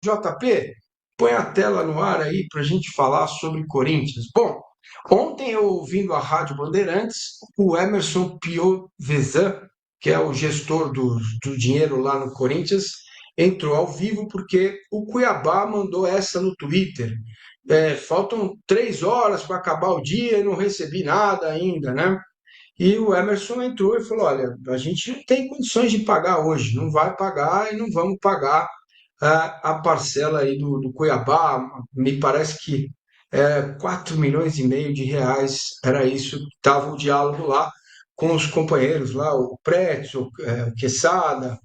JP, põe a tela no ar aí para a gente falar sobre Corinthians. Bom, ontem eu ouvindo a Rádio Bandeirantes, o Emerson Piovesan, que é o gestor do dinheiro lá no Corinthians, entrou ao vivo porque o Cuiabá mandou essa no Twitter. Faltam 3 horas para acabar o dia e não recebi nada ainda, né? E o Emerson entrou e falou: olha, a gente não tem condições de pagar hoje, não vai pagar e não vamos pagar a parcela aí do Cuiabá. Me parece que 4 milhões e meio de reais, era isso que estava o diálogo lá com os companheiros lá, o Pretz, o Quesada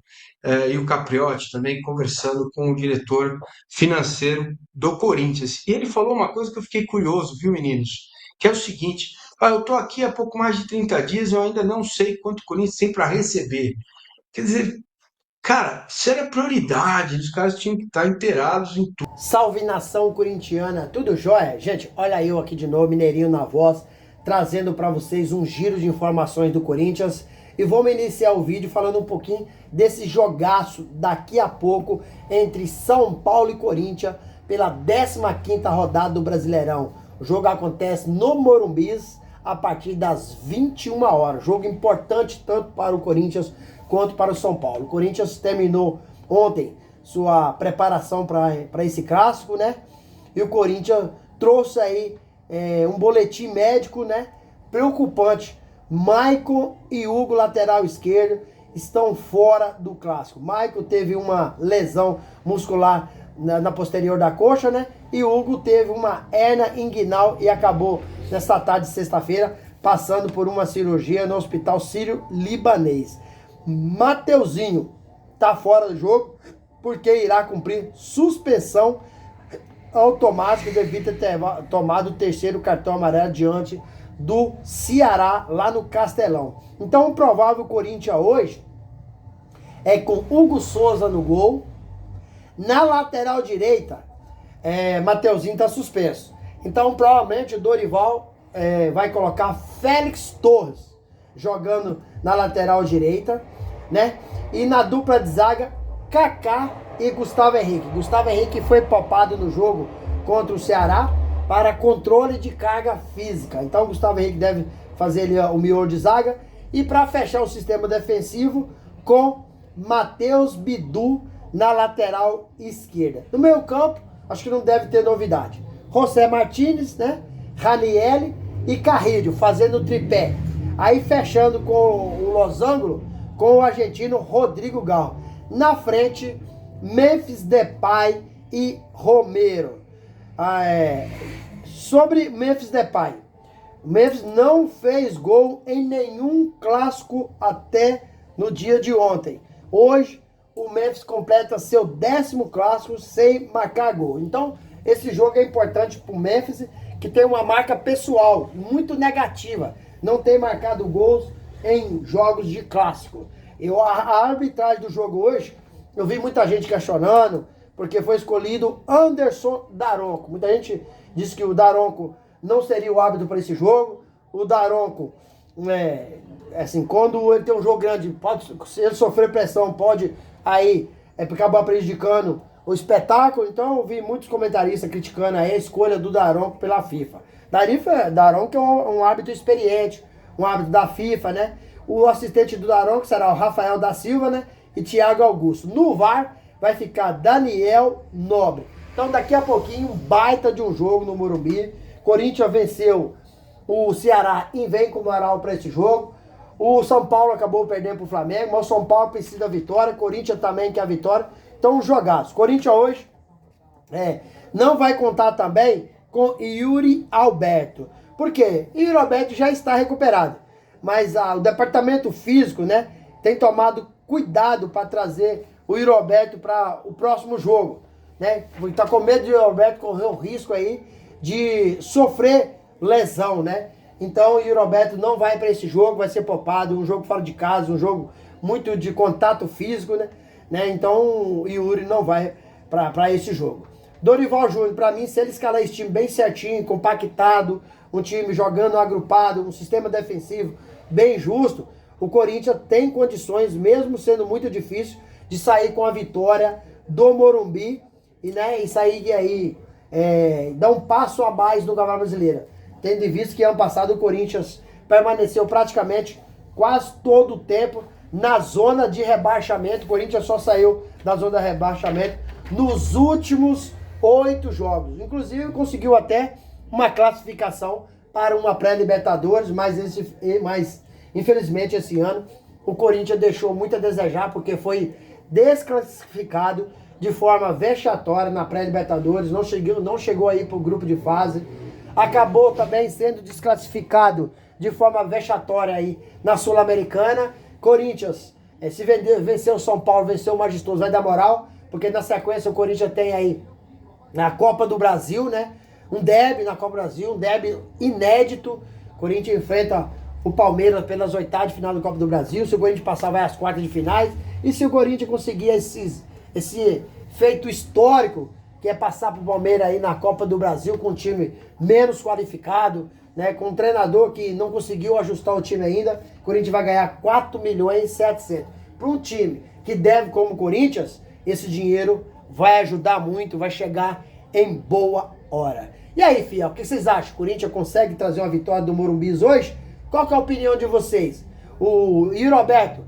e o Capriotti também conversando com o diretor financeiro do Corinthians. E ele falou uma coisa que eu fiquei curioso, viu, meninos? Que é o seguinte: eu estou aqui há pouco mais de 30 dias e eu ainda não sei quanto o Corinthians tem para receber. Quer dizer, cara, isso era prioridade, os caras tinham que estar inteirados em tudo. Salve nação corintiana, tudo jóia? Gente, olha eu aqui de novo, Mineirinho na voz, trazendo para vocês um giro de informações do Corinthians. E vamos iniciar o vídeo falando um pouquinho desse jogaço daqui a pouco entre São Paulo e Corinthians pela 15ª rodada do Brasileirão. O jogo acontece no Morumbis a partir das 21 horas. Jogo importante tanto para o Corinthians quanto para o São Paulo. O Corinthians terminou ontem sua preparação para esse clássico, né? E o Corinthians trouxe aí um boletim médico, né? Preocupante. Maicon e Hugo, lateral esquerdo, estão fora do clássico. Maicon teve uma lesão muscular na posterior da coxa, né? E Hugo teve uma hernia inguinal e acabou nesta tarde de sexta-feira passando por uma cirurgia no Hospital Sírio-Libanês. Mateuzinho tá fora do jogo porque irá cumprir suspensão automática devido a ter tomado o terceiro cartão amarelo diante do Ceará lá no Castelão. Então o provável Corinthians hoje é com Hugo Souza no gol. Na lateral direita, Mateuzinho está suspenso. Então provavelmente o Dorival vai colocar Félix Torres jogando na lateral direita, né? E na dupla de zaga, Kaká e Gustavo Henrique. Gustavo Henrique foi poupado no jogo contra o Ceará para controle de carga física. Então o Gustavo Henrique deve fazer ali o miolo de zaga. E para fechar o sistema defensivo com Matheus Bidu na lateral esquerda. No meio campo, acho que não deve ter novidade. José Martínez, né? Ranieri e Carrillo fazendo o tripé. Aí fechando com o losango com o argentino Rodrigo Gal. Na frente, Memphis Depay e Romero. Sobre Memphis Depay. O Memphis não fez gol em nenhum clássico até no dia de ontem. Hoje, o Memphis completa seu 10º clássico sem marcar gol. Então, esse jogo é importante para o Memphis, que tem uma marca pessoal muito negativa. Não tem marcado gols em jogos de clássico. A arbitragem do jogo hoje, eu vi muita gente questionando, porque foi escolhido Anderson Daronco. Muita gente disse que o Daronco não seria o árbitro para esse jogo. O Daronco, assim, quando ele tem um jogo grande, se ele sofrer pressão, pode aí acabar prejudicando o espetáculo. Então eu vi muitos comentaristas criticando aí a escolha do Daronco pela FIFA. Daronco é um árbitro experiente, um árbitro da FIFA, né? O assistente do Daronco será o Rafael da Silva, né? E Thiago Augusto. No VAR vai ficar Daniel Nobre. Então daqui a pouquinho, um baita de um jogo no Morumbi. Corinthians venceu o Ceará e vem com moral para esse jogo. O São Paulo acabou perdendo para o Flamengo, mas o São Paulo precisa da vitória. Corinthians também quer a vitória. Então jogados. Corinthians hoje não vai contar também com Yuri Alberto. Por quê? Yuri Alberto já está recuperado. Mas o departamento físico, né, tem tomado cuidado para trazer o Yuri Alberto para o próximo jogo, né? Está com medo de Yuri Alberto correr o risco aí de sofrer lesão, né? Então o Yuri Alberto não vai para esse jogo, vai ser poupado, um jogo fora de casa, um jogo muito de contato físico, né? Então o Yuri não vai para esse jogo. Dorival Júnior, para mim, se ele escalar esse time bem certinho, compactado, um time jogando agrupado, um sistema defensivo bem justo, o Corinthians tem condições, mesmo sendo muito difícil, de sair com a vitória do Morumbi e, né, isso aí dá um passo a mais no Campeonato Brasileiro. Tendo em vista que ano passado o Corinthians permaneceu praticamente quase todo o tempo na zona de rebaixamento. O Corinthians só saiu da zona de rebaixamento nos últimos 8 jogos. Inclusive conseguiu até uma classificação para uma pré-Libertadores, mas infelizmente esse ano o Corinthians deixou muito a desejar, porque foi desclassificado de forma vexatória na pré-Libertadores, não chegou aí para o grupo de fase, acabou também sendo desclassificado de forma vexatória aí na Sul-Americana. Corinthians, se vencer o São Paulo, vencer o Majestoso, vai dar moral, porque na sequência o Corinthians tem aí na Copa do Brasil, né? Um derby na Copa do Brasil, um derby inédito. O Corinthians enfrenta o Palmeiras pelas oitavas de final da Copa do Brasil. Se o Corinthians passar, vai às quartas de finais. E se o Corinthians conseguir esse feito histórico, que é passar para o Palmeiras aí na Copa do Brasil com um time menos qualificado, né, com um treinador que não conseguiu ajustar o time ainda, o Corinthians vai ganhar 4 milhões e 700. Para um time que deve como o Corinthians, esse dinheiro vai ajudar muito, vai chegar em boa hora. E aí, fiel, o que vocês acham? O Corinthians consegue trazer uma vitória do Morumbi hoje? Qual que é a opinião de vocês? O Yuri Alberto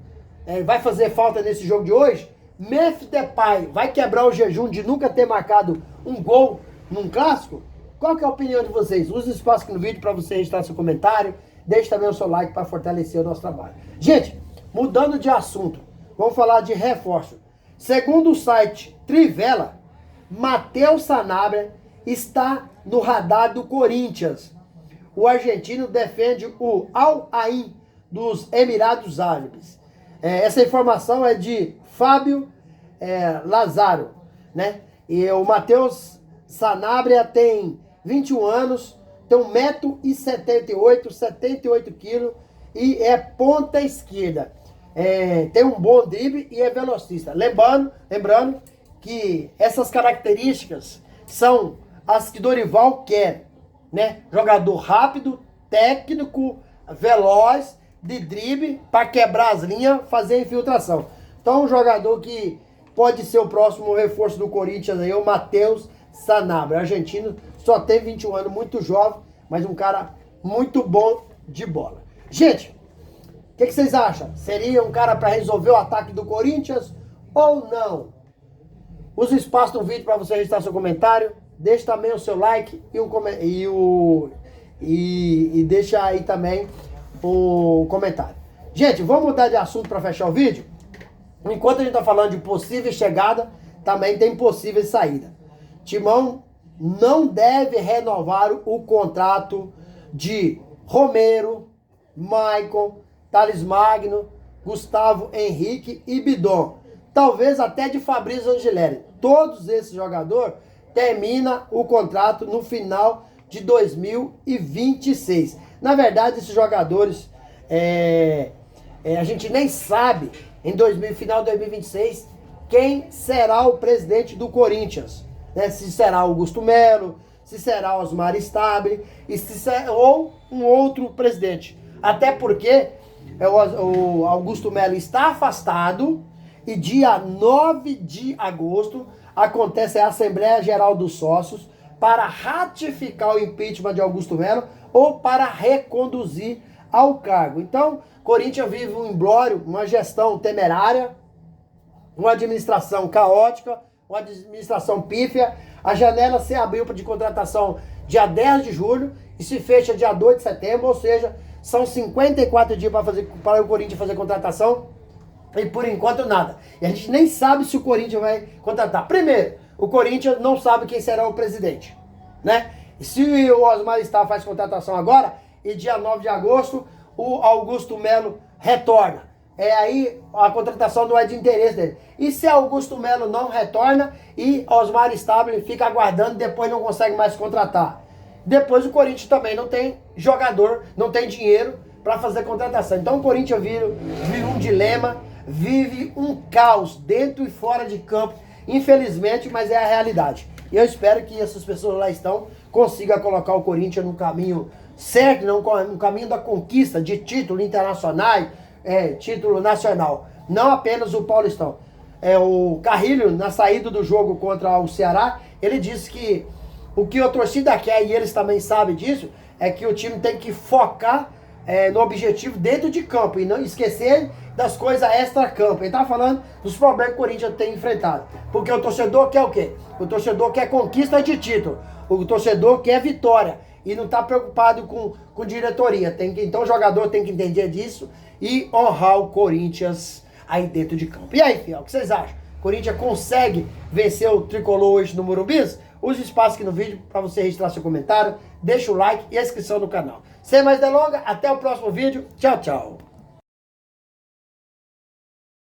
vai fazer falta nesse jogo de hoje? Memphis Depay vai quebrar o jejum de nunca ter marcado um gol num clássico? Qual que é a opinião de vocês? Use o espaço aqui no vídeo para você registrar seu comentário. Deixe também o seu like para fortalecer o nosso trabalho. Gente, mudando de assunto, vamos falar de reforço. Segundo o site Trivela, Matheus Sanabria está no radar do Corinthians. O argentino defende o Al Ain dos Emirados Árabes. Essa informação é de Fábio Lazaro, né? E o Matheus Sanabria tem 21 anos, tem 1,78 m, 78 kg e é ponta esquerda. Tem um bom drible e é velocista. Lembrando que essas características são as que Dorival quer, né? Jogador rápido, técnico, veloz, de drible, para quebrar as linhas, fazer infiltração. Então, um jogador que pode ser o próximo reforço do Corinthians aí, o Matheus Sanabria, argentino, só tem 21 anos, muito jovem, mas um cara muito bom de bola. Gente, o que vocês acham? Seria um cara para resolver o ataque do Corinthians ou não? Use o espaço no vídeo para você registrar seu comentário. Deixe também o seu like e deixa aí também o comentário. Gente, vamos mudar de assunto para fechar o vídeo? Enquanto a gente está falando de possível chegada, também tem possível saída. Timão não deve renovar o contrato de Romero, Maicon, Thales Magno, Gustavo Henrique e Bidon. Talvez até de Fabrício Angeleri. Todos esses jogadores terminam o contrato no final de 2026. Na verdade, esses jogadores, a gente nem sabe, final de 2026, quem será o presidente do Corinthians. Né? Se será Augusto Melo, se será Osmar Stabile, ou um outro presidente. Até porque o Augusto Melo está afastado e dia 9 de agosto acontece a Assembleia Geral dos Sócios para ratificar o impeachment de Augusto Melo ou para reconduzir ao cargo. Então, Corinthians vive um imbróglio, uma gestão temerária, uma administração caótica, uma administração pífia. A janela se abriu de contratação dia 10 de julho e se fecha dia 2 de setembro, ou seja, são 54 dias para o Corinthians fazer contratação e por enquanto nada. E a gente nem sabe se o Corinthians vai contratar. Primeiro, o Corinthians não sabe quem será o presidente, né? E se o Osmar Stabile faz contratação agora e dia 9 de agosto o Augusto Melo retorna, aí a contratação não é de interesse dele. E se Augusto Melo não retorna e Osmar Stabile fica aguardando, depois não consegue mais contratar. Depois o Corinthians também não tem jogador, não tem dinheiro para fazer contratação. Então o Corinthians vive um dilema, vive um caos dentro e fora de campo, infelizmente, mas é a realidade. E eu espero que essas pessoas lá consigam colocar o Corinthians no caminho certo, no caminho da conquista de título internacional, título nacional, não apenas o Paulistão. o Carrilho, na saída do jogo contra o Ceará, ele disse que o que a torcida quer, e eles também sabem disso, é que o time tem que focar no objetivo dentro de campo e não esquecer das coisas extra-campo. Ele tá falando dos problemas que o Corinthians tem enfrentado. Porque o torcedor quer o quê? O torcedor quer conquista de título. O torcedor quer vitória. E não tá preocupado com diretoria. Então o jogador tem que entender disso e honrar o Corinthians aí dentro de campo. E aí, fiel, o que vocês acham? O Corinthians consegue vencer o Tricolor hoje no Morumbi? Use o espaço aqui no vídeo para você registrar seu comentário, deixa o like e a inscrição no canal. Sem mais delongas, até o próximo vídeo. Tchau, tchau.